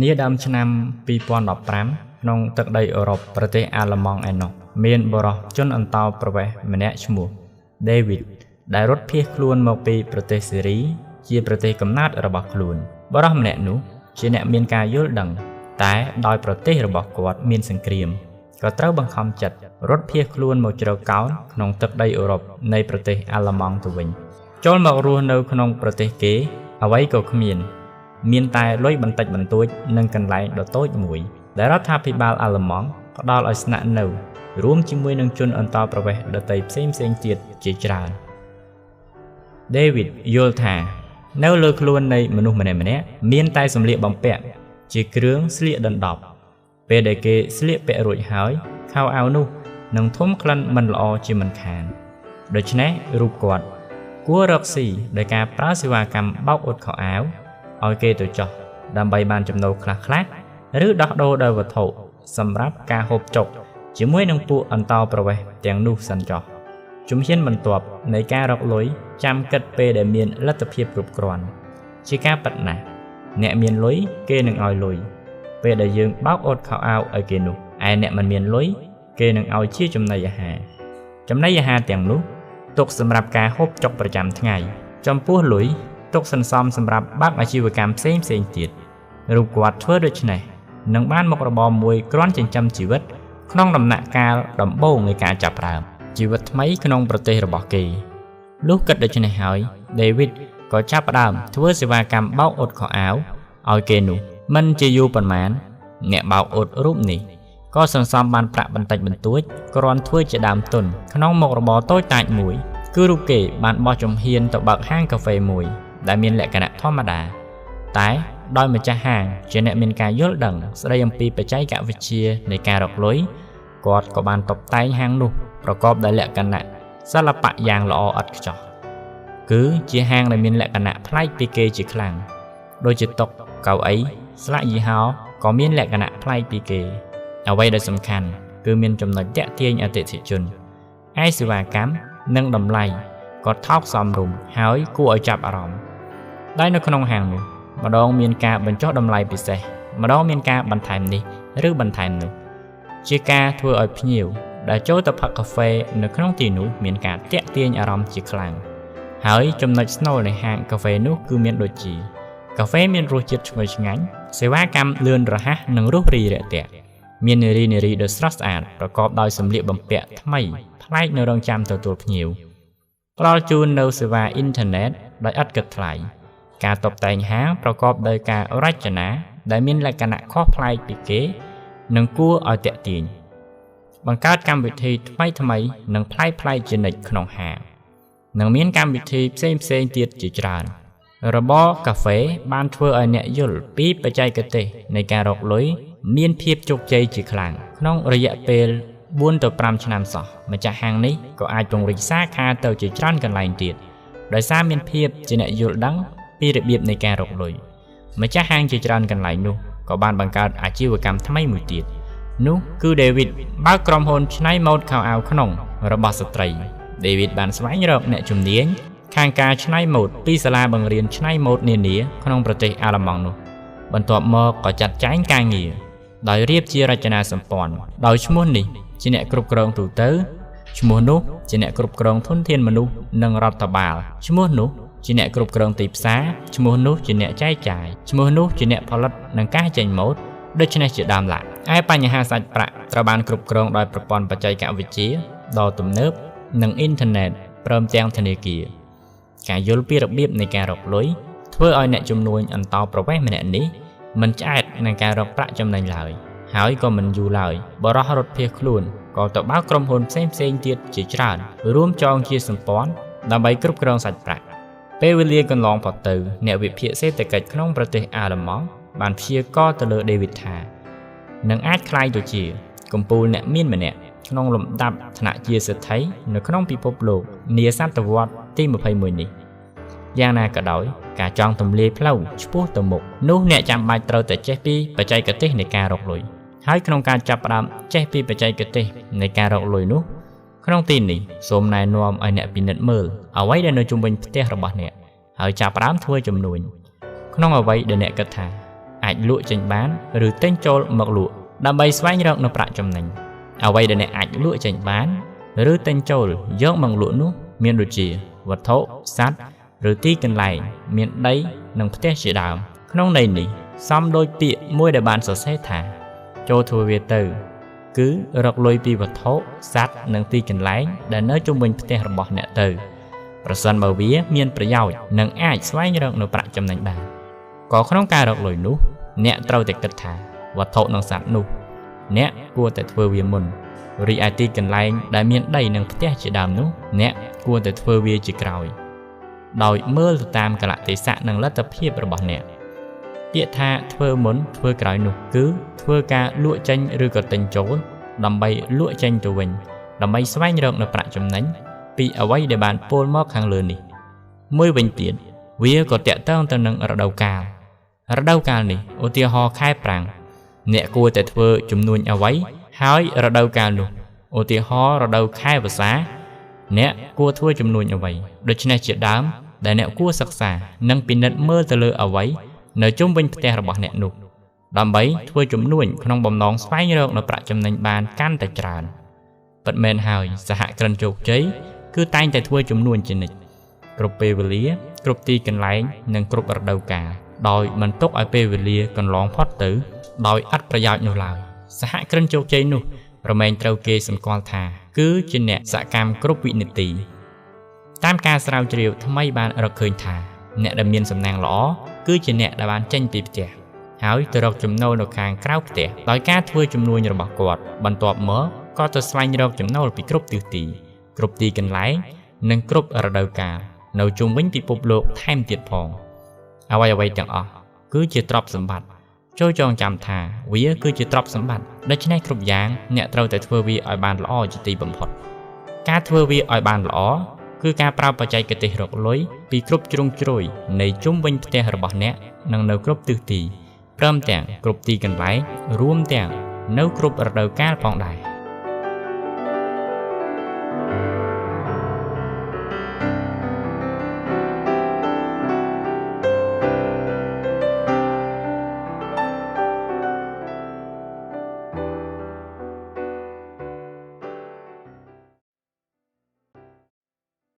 នាដើមឆ្នាំ2015ក្នុងទឹកដីអឺរ៉ុបប្រទេសអាល្លឺម៉ង់ឯណោះមានបរិសុទ្ធជនអន្តោប្រវេសន៍ម្នាក់ឈ្មោះ David ដែលរត់ភៀសខ្លួនមកពីប្រទេសសេរីជាប្រទេសកំណើតរបស់ខ្លួនបរិសុទ្ធម្នាក់នោះជាអ្នកមានការយល់ដឹងតែដោយប្រទេសរបស់គាត់មានសង្គ្រាមក៏ត្រូវបង្ខំចិត្តរត់ភៀសខ្លួនមកជ្រកកោនក្នុងទឹកដីអឺរ៉ុបនៃប្រទេសអាល្លឺម៉ង់ទៅវិញចូលមករស់នៅក្នុងប្រទេសគេអ្វីក៏គ្មានតែលុយបន្តិចបន្តួចនិងកន្លែងដ៏តូចមួយដែលរដ្ឋាភិបាលអាល្លឺម៉ង់ផ្ដល់ឲ្យស្នាក់នៅរួមជាមួយនឹងជនអន្តោប្រវេសន៍ដទៃផ្សេងទៀតជាច្រើន David យល់ថានៅលើខ្លួននៃមនុស្សម្នាក់មានតែសម្លៀកបំពាក់ជាគ្រឿងស្លៀកដណ្ដប់ពេលដែលគេស្លៀកពាក់រួចហើយខោអាវនោះនឹងធំក្លិនមិនល្អជាមិនខានដូច្នេះរូបគាត់គួររកស៊ីដោយការប្រើសេវាកម្មបោកអ៊ុតខោអាវឲ្យគេទៅចោះដើម្បីបានចំណូលខ្លះឬដោះដូរដោយវត្ថុសម្រាប់ការហូបចុកជាមួយនឹងពួកអន្តោប្រវេសន៍ទាំងនោះសិនចោះជំហានបន្ទាប់នៃការរកលុយចាំគិតពេលដែលមានលទ្ធភាពគ្រប់គ្រាន់ជាការប៉ັດណាស់អ្នកមានលុយគេនឹងឲ្យលុយពេលដែលយើងបោកអ៊ុតខោអាវឲ្យគេនោះឯអ្នកមិនមានលុយគេនឹងឲ្យជាចំណីអាហារទាំងនោះទុកសម្រាប់ការហូបចុកប្រចាំថ្ងៃចំពោះលុយទុកសន្សំសម្រាប់បើកអាជីវកម្មផ្សេងទៀតរូបគាត់ធ្វើដូច្នេះនឹងបានមុខរបរមួយគ្រាន់ចិញ្ចឹមជីវិតក្នុងដំណាក់កាលដំបូងនៃការចាប់ផ្ដើមជីវិតថ្មីក្នុងប្រទេសរបស់គេលុះគិតដូច្នេះហើយ David ក៏ចាប់ផ្ដើមធ្វើសេវាកម្មបោកអ៊ុតខោអាវឲ្យគេនោះមិនជាយូរប៉ុន្មានអ្នកបោកអ៊ុតរូបនេះក៏សន្សំបានប្រាក់បន្តិចបន្តួចគ្រាន់ធ្វើជាដើមទុនក្នុងមុខរបរតូចតាចមួយគឺរូបគេបានបោះជំហានទៅបើកហាងកាហ្វេមួយដែលមានលក្ខណៈធម្មតាតែដោយម្ចាស់ហាងជាអ្នកមានការយល់ដឹងស្ដីអំពីបច្ចេកវិទ្យានៃការរកលុយគាត់ក៏បានតុបតែងហាងនោះប្រកបដោយលក្ខណៈសិល្បៈយ៉ាងល្អឥតខ្ចោះគឺជាហាងដែលមានលក្ខណៈប្លែកពីគេជាខ្លាំងដូចជាតុកៅអីស្លាកយីហោក៏មានលក្ខណៈប្លែកពីគេអ្វីដែលសំខាន់គឺមានចំណុចទាក់ទាញអតិថិជនឯសេវាកម្មនិងតម្លៃក៏ថោកសមរម្យហើយគួរឲ្យចាប់អារម្មណ៍ដែលនៅក្នុងហាងនោះម្ដងមានការបញ្ចុះតម្លៃពិសេសម្ដងមានការបន្ថែមនេះឬបន្ថែមនោះជាការធ្វើឲ្យភ្ញៀវដែលចូលទៅផឹកកាហ្វេនៅក្នុងទីនោះមានការទាក់ទាញអារម្មណ៍ជាខ្លាំងហើយចំណុចស្នូលនៃហាងកាហ្វេនោះគឺមានដូចជាកាហ្វេមានរសជាតិឈ្ងុយឆ្ងាញ់សេវាកម្មលឿនរហ័សនិងរួសរាយរាក់ទាក់មាននារីដ៏ស្រស់ស្អាតប្រកបដោយសម្លៀកបំពាក់ថ្មីប្លែកនៅរងចាំទទួលភ្ញៀវផ្ដល់ជូននៅសេវាអ៊ីនធឺណិតដោយឥតគិតថ្លៃការតុបតែងហាងប្រកបដោយការរចនាដែលមានលក្ខណៈខុសប្លែកពីគេនិងគួរឲ្យទាក់ទាញបង្កើតកម្មវិធីថ្មីនិងប្លែកជានិច្ចក្នុងហាងនិងមានកម្មវិធីផ្សេងទៀតជាច្រើនរបរកាហ្វេបានធ្វើឲ្យអ្នកយល់ពីបច្ចេកទេសនៃការរកលុយមានភាពជោគជ័យជាខ្លាំងក្នុងរយៈពេល4ទៅ5ឆ្នាំសោះម្ចាស់ហាងនេះក៏អាចពង្រីកសាខាទៅជាច្រើនកន្លែងទៀតដោយសារមានភាពជាអ្នកយល់ដឹងពីរបៀបនៃការរកលុយម្ចាស់ហាងជាច្រើនកន្លែងនោះក៏បានបង្កើតអាជីវកម្មថ្មីមួយទៀតនោះគឺ David បើកក្រុមហ៊ុនច្នៃម៉ូដខោអាវក្នុងរបស់ស្ត្រី David បានស្វែងរកអ្នកជំនាញខាងការច្នៃម៉ូដពីសាលាបង្រៀនច្នៃម៉ូដនានាក្នុងប្រទេសអាល្លឺម៉ង់នោះបន្ទាប់មកក៏ចាត់ចែងការងារដោយរៀបជារចនាសម្ព័ន្ធដោយឈ្មោះនេះជាអ្នកគ្រប់គ្រងទូទៅឈ្មោះនោះជាអ្នកគ្រប់គ្រងធនធានមនុស្សនិងរដ្ឋបាលឈ្មោះនោះជាអ្នកគ្រប់គ្រងទីផ្សារឈ្មោះនោះជាអ្នកចែកចាយឈ្មោះនោះជាអ្នកផលិតនិងការចេញម៉ូដដូច្នេះជាដើមឡើយឯបញ្ហាសាច់ប្រាក់ត្រូវបានគ្រប់គ្រងដោយប្រព័ន្ធបច្ចេកវិទ្យាដ៏ទំនើបនិងអ៊ីនធឺណិតព្រមទាំងធនាគារការយល់ពីរបៀបនៃការរកលុយធ្វើឲ្យអ្នកជំនួញអន្តោប្រវេសន៍ម្នាក់នេះមិនឆ្អែតនឹងការរកប្រាក់ចំណេញឡើយហើយក៏មិនយូរឡើយបរិសុទ្ធរត់ភៀសខ្លួនក៏ទៅបើកក្រុមហ៊ុនផ្សេងទៀតជាច្រើនរួមចងជាសម្ព័ន្ធដើម្បីគ្រប់គ្រងសាច់ប្រាក់ពេលវេលាកន្លងផុតទៅអ្នកវិភាគសេដ្ឋកិច្ចក្នុងប្រទេសអាល្លឺម៉ង់បានព្យាករណ៍ទៅលើ David ថានឹងអាចក្លាយទៅជាកំពូលអ្នកមានម្នាក់ក្នុងលំដាប់ឋានៈជាសេដ្ឋីនៅក្នុងពិភពលោកនាសតវត្សទី21នេះយ៉ាងណាក៏ដោយការចង់ទម្លាយផ្លូវឆ្ពោះទៅមុខនោះអ្នកចាំបាច់ត្រូវតែចេះពីបច្ចេកទេសនៃការរកលុយហើយក្នុងការចាប់ផ្ដើមចេះពីបច្ចេកទេសនៃការរកលុយនោះក្នុងទីនេះសូមណែនាំឲ្យអ្នកពិនិត្យមើលអ្វីដែលនៅជុំវិញផ្ទះរបស់អ្នកហើយចាប់ផ្ដើមធ្វើចំនួនក្នុងអ្វីដែលអ្នកគិតថា អាចលក់ចេញបានឬទិញចូលមកលក់ដើម្បីស្វែងរកនូវប្រាក់ចំណេញអ្វីដែលអ្នកអាចលក់ចេញបានឬទិញចូលយកមកលក់នោះមានដូចជាវត្ថុសត្វឬទីកន្លែងមានដីនិងផ្ទះជាដើមក្នុងន័យនេះសមដូចពាក្យមួយដែលបានសរសេរថាចូលធ្វើវាទៅគឺរកលុយពីវត្ថុសត្វនិងទីកន្លែងដែលនៅជុំវិញផ្ទះរបស់អ្នកទៅប្រសិនបើវាមានប្រយោជន៍និងអាចស្វែងរកនូវប្រាក់ចំណេញបានក៏ក្នុងការរកលុយនោះអ្នកត្រូវតែគិតថាវត្ថុនិងសត្វនោះអ្នកគួរតែធ្វើវាមុនរីឯទីកន្លែងដែលមានដីនិងផ្ទះជាដើមនោះអ្នកគួរតែធ្វើវាជាក្រោយដោយមើលទៅតាមកលៈទេសៈនិងលទ្ធភាពរបស់អ្នកពាក្យថាធ្វើមុនធ្វើក្រោយនោះគឺធ្វើការលក់ចេញឬក៏ទិញចូលដើម្បីលក់ចេញទៅវិញដើម្បីស្វែងរកនូវប្រាក់ចំណេញពីអ្វីដែលបានពោលមកខាងលើនេះមួយវិញទៀតវាក៏តាក់ទងទៅនឹងរដូវកាលនេះឧទាហរណ៍ខែប្រាំងអ្នកគួរតែធ្វើចំនួនអ្វីហើយរដូវកាលនោះឧទាហរណ៍រដូវខែវស្សាអ្នកគួរធ្វើចំនួនអ្វីដូច្នេះជាដើមដែលអ្នកគួរសិក្សានិងពិនិត្យមើលទៅលើអ្វីនៅជុំវិញផ្ទះរបស់អ្នកនោះដើម្បីធ្វើចំនួនក្នុងបំណងស្វែងរកនូវប្រាក់ចំណេញបានកាន់តែច្រើនពិតមែនហើយសហគ្រិនជោគជ័យគឺតែងតែធ្វើចំនួនជានិច្ចគ្រប់ពេលវេលាគ្រប់ទីកន្លែងនិងគ្រប់រដូវកាលដោយមិនទុកឲ្យពេលវេលាកន្លងផុតទៅដោយឥតប្រយោជន៍នោះឡើយសហគ្រិនជោគជ័យនោះរមែងត្រូវគេសម្គាល់ថាគឺជាអ្នកសកម្មគ្រប់វិនាទីតាមការស្រាវជ្រាវថ្មីបានរកឃើញថាអ្នកដែលមានសំណាងល្អគឺជាអ្នកដែលបានចេញពីផ្ទះហើយទៅរកចំណូលនៅខាងក្រៅផ្ទះដោយការធ្វើចំនួនរបស់គាត់បន្ទាប់មកក៏ទៅស្វែងរកចំណូលពីគ្រប់ទិសទីគ្រប់ទីកន្លែងនិងគ្រប់រដូវកាលនៅជុំវិញពិភពលោកថែមទៀតផងអ្វីទាំងអស់គឺជាទ្រព្យសម្បត្តិចូលចងចាំថាវាគឺជាទ្រព្យសម្បត្តិដូច្នេះគ្រប់យ៉ាងអ្នកត្រូវតែធ្វើវាឲ្យបានល្អជាទីបំផុតការធ្វើវាឲ្យបានល្អគឺការប្រើបច្ចេកទេសរកលុយពីគ្រប់ជ្រុងជ្រោយនៃជុំវិញផ្ទះរបស់អ្នកនិងនៅគ្រប់ទិសទីព្រមទាំងគ្រប់ទីកន្លែងរួមទាំងនៅគ្រប់រដូវកាលផងដែរ